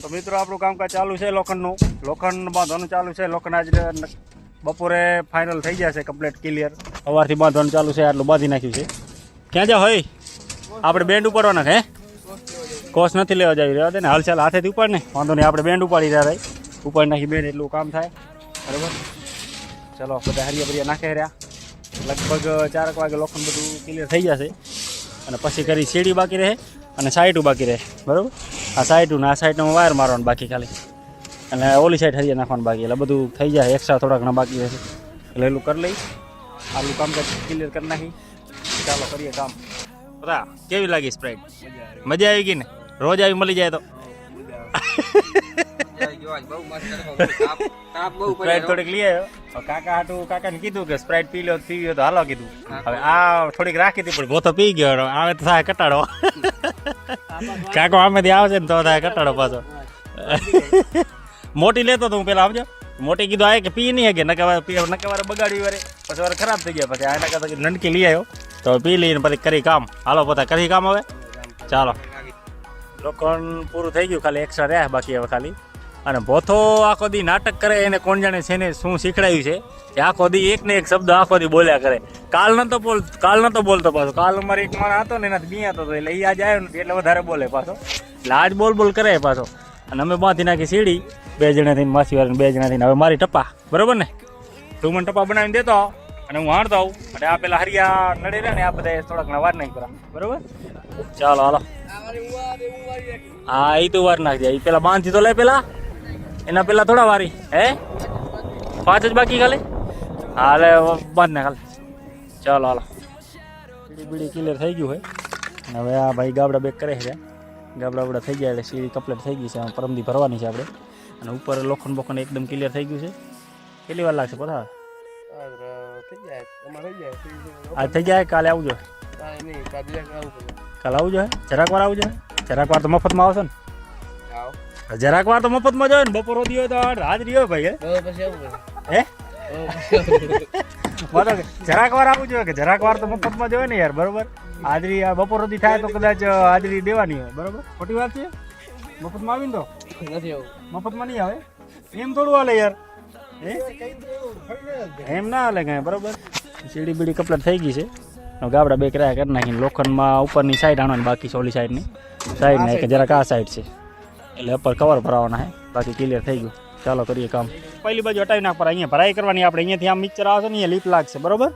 તો મિત્રો આપણું કામકાજ ચાલુ છે લોખંડ બાંધવાનું ચાલુ છે. લોખંડ આજ બપોરે ફાઇનલ થઈ જશે કમ્પ્લીટ ક્લિયર. સવારથી બાંધવાનું ચાલુ છે, આટલું બાંધી નાખ્યું છે. ક્યાં જાવ હોય આપણે બેન્ડ ઉપાડવાના હે? કોસ નથી લેવા જાવી રહેવા દે ને, હાલ ચાલ હાથેથી ઉપાડ ને, વાંધો નહીં. આપણે બેન્ડ ઉપાડી રહ્યા ઉપાડી નાખી બેન્ડ એટલું કામ થાય બરાબર. ચલો બધા હરિયા બરિયા નાખે રહ્યા. લગભગ 4 વાગે લોખંડ બધું ક્લિયર થઈ જશે અને પછી કરી સીડી બાકી રહે અને સાઈડું બાકી રહે બરાબર. આ સાઈડું ને આ સાઈડમાં વાયર મારવાનું બાકી ખાલી, અને ઓલી સાઈડ હરિયા નાખવાનું બાકી, એટલે બધું થઈ જાય. એક્સ્ટ્રા થોડા ઘણા બાકી રહેશે એટલે એટલું કરી લઈ. આટલું કામકાજ ક્લિયર કરી નાખી. ચાલો કરીએ કામ. બધા કેવી લાગી સ્પ્રાઇટ? મજા આવી ગઈ ને? રોજ આવી મળી જાય તો સ્પ્રાઇટ થોડીક લઈ આવ્યો. કાકા હાટું કાકાને કીધું કે સ્પ્રાઇટ પી લો પીવી તો હાલો કીધું. હવે આ થોડીક રાખી હતી પણ ભોતો પી ગયો. આવે તો થાય કટાડો. કાકો આમેથી આવશે ને તો થાય કટાડો પાછો. મોટી લેતો તો હું પેલા આવજો. મોટી કીધું આ કે પી નહીં કે નકવારે બગાડી વારે પછી વાર ખરાબ થઈ ગયા. પછી આ નકા નનકી લઈ આવ્યો તો પી લઈને પછી કરી કામ. હાલો પોતા કરી કામ. હવે ચાલો લોકોને પૂરું થઈ ગયું, ખાલી એક્સ્ટ્રા રહ્યા બાકી હવે ખાલી. અને ભોથો આખો દી નાટક કરે, એને કોણ જાણે છે ને શું શીખડાયું છે કે આખો દી એક ને એક શબ્દ આખો દી બોલ્યા કરે. કાલ નતો બોલતો પાછો. કાલ અમારે એક માણસ હતો ને એનાથી બિયાતો હતો એટલે એ આજ આવ્યો નથી એટલે વધારે બોલે પાછો. એટલે આજ બોલ કરે પાછો. અને અમે બાંધી નાખી સીડી 2 જણા થઈને, માસી વાળા 2 જણા થઈને. હવે મારી ટપ્પા બરોબર ને, તું મને ટપ્પા બનાવીને દેતો અને હું હાણતો આવું. અને આ પેલા હરિયા નડે રહ્યા ને આ બધા થોડાક વાર નાખી પરા બરોબર. ચાલો હાલો. હા એ તું વાર નાખજે. એ પેલા બાંધી તો લે, પેલા એના પેલા થોડા વારી હે 5 જ બાકી ખાલી. હાલે બાંધ ને ખાલી. ચાલો હાલો. બીડી ક્લિયર થઈ ગયું હોય. હવે આ ભાઈ ગાબડા બેક કરે છે. ગાબડા થઈ ગયા એટલે સીડી કમ્પ્લીટ થઈ ગઈ છે. પરમદી ભરવાની છે આપણે. અને ઉપર લોખંડ બોખંડ એકદમ ક્લિયર થઈ ગયું છે. કેટલી વાર લાગશે પતા? આજ થઈ જાય. કાલે આવજો. કાલે આવજો. જરાક વાર આવજો. જરાક વાર તો મફતમાં આવશો ને? જરાક વાર તો મફતમાં જોઈએ ને. બપોર સુધી હોય તો હાજરી હોય ભાઈ. હે જરાક વાર આવવું જોઈએ કે જરાક વાર તો મફતમાં જોઈએ ને યાર બરોબર. હાજરી બપોર સુધી થાય તો કદાચ હાજરી દેવાની હોય બરોબર. ખોટી વાત છે? મફતમાં આવીને તો નથી આવું. મફતમાં નહીં આવે એમ થોડું હાલે યાર. એમ ના હાલે કાંઈ બરોબર. સીડી બીડી કમ્પ્લીટ થઈ ગઈ છે. ગાબડા બે કર્યા કરી નાખીને લોખંડમાં ઉપરની સાઈડ આણવાની બાકી, સોલી સાઈડની સાઈડ ને જરાક આ સાઈડ છે એટલે ઉપર કવર ભરાવાના છે. બાકી ક્લિયર થઈ ગયું. ચાલો કરીએ કામ. પહેલી બાજુ હટાવી નાખ પર અહીંયા ભરાઈ કરવાની આપણે. અહીંયાથી આમ મિક્સર આવશે ને અહીંયા લીપ લાગશે બરોબર.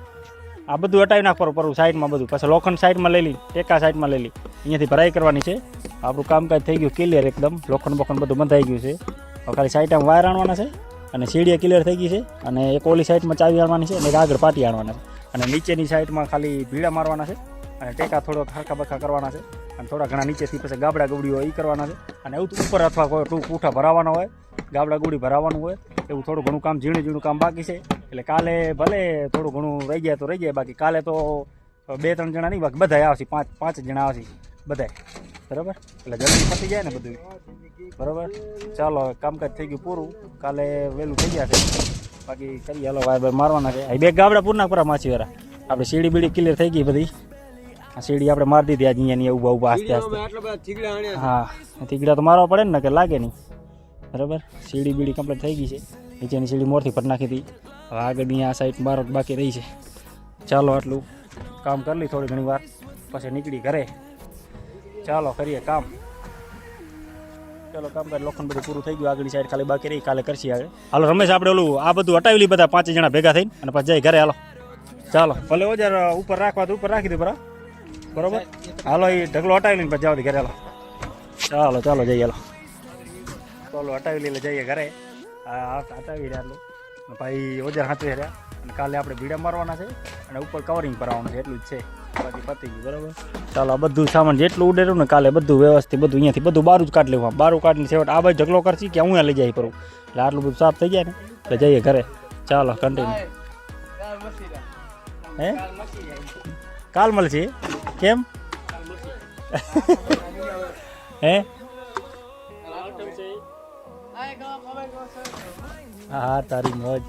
આ બધું હટાવી નાખ પર સાઈડમાં બધું. પછી લોખંડ સાઈડમાં લઈ લી, ટેકા સાઈડમાં લઈ લી. અહીંયાથી ભરાઈ કરવાની છે. આપણું કામકાજ થઈ ગયું ક્લિયર એકદમ. લોખંડ બોખંડ બધું બંધાઈ ગયું છે. હવે ખાલી સાઈડમાં વાયર આણવાના છે અને સીડીએ ક્લિયર થઈ ગઈ છે. અને એક ઓલી સાઈડમાં ચાવી આણવાની છે અને એક આગળ પાટી આણવાના છે. અને નીચેની સાઈડમાં ખાલી ભીડા મારવાના છે અને ટેકા થોડોક હરખા બરખા કરવાના છે. અને થોડા ઘણા નીચેથી પછી ગાબડા ગુબડી હોય એ કરવાના છે. અને એવું ઉપર અથવા કોઈ પૂઠા ભરાવાના હોય, ગાબડા ગુડી ભરાવાનું હોય, એવું થોડું ઘણું કામ ઝીણું કામ બાકી છે. એટલે કાલે ભલે થોડું ઘણું રહી જાય તો રહી જાય. બાકી કાલે તો 2-3 જણા નહીં, બાકી બધા આવશે. 5 જણા આવશે બધા બરાબર. એટલે જલ્દી પતી જાય ને બધું બરાબર. ચાલો કામકાજ થઈ ગયું પૂરું. કાલે વહેલું થઈ ગયા છે. બાકી કરીએ હાલો. વાયર મારવાના છે. આ 2 ગાબડા પૂરના પૂરા માછી વાળા. આપણે સીડી બીડી ક્લિયર થઈ ગઈ બધી. આ સીડી આપણે મારી દીધી આજ અહીંયા ઊભા આસ્તે આસ્તે. હા તીગડા તો મારવા પડે ને કે લાગે નહીં બરાબર. સીડી બીડી કમ્પ્લીટ થઈ ગઈ છે. નીચેની સીડી મોરથી ફટ નાખી હતી. હવે આગળની આ સાઈડ મારો બાકી રહી છે. ચાલો આટલું કામ કરી લઈ થોડી ઘણી વાર પછી નીકળી ઘરે. ચાલો કરીએ કામ. ચાલો કામકાજ લોખંડ બધું પૂરું થઈ ગયું. આગળની સાઈડ ખાલી બાકી રહી, કાલે કરશી આગળ. હાલો રમેશ આપણે ઓલું આ બધું હટાવી લઈ બધા 5 જણા ભેગા થઈને અને પછી જઈ ઘરે. હાલો ચાલો ભલે ઓજાર ઉપર રાખવા તો ઉપર રાખી દઉં બરાબર. હાલો એ ઢગલો હટાવી લઈને પછી જવા ઘરે. હાલો ચાલો જઈએ. હાલો ચાલો હટાવી લઈને જઈએ ઘરે. હા હટાવી રહ્યા એટલું ભાઈ ઓજાર હાથવી રહ્યા. અને કાલે આપણે ભીડા મારવાના છે અને ઉપર કવરિંગ કરાવવાનું છે. એટલું જ છે. બાકી પતી ગયું બરાબર. ચાલો આ બધું સામાન જેટલું ઉડેરું ને કાલે બધું વ્યવસ્થિત બધું અહીંયાથી બધું બારું જ કાઢી લેવું. બારું કાઢીને છેવટ આ ભાઈ ઢગલો કરશી કે હું લઈ જાય કરું. એટલે આટલું બધું સાફ થઈ જાય ને એટલે જઈએ ઘરે. ચાલો કન્ટિન્યુ. હે કાલ મળશે કેમ? હે હા તારી મોજ.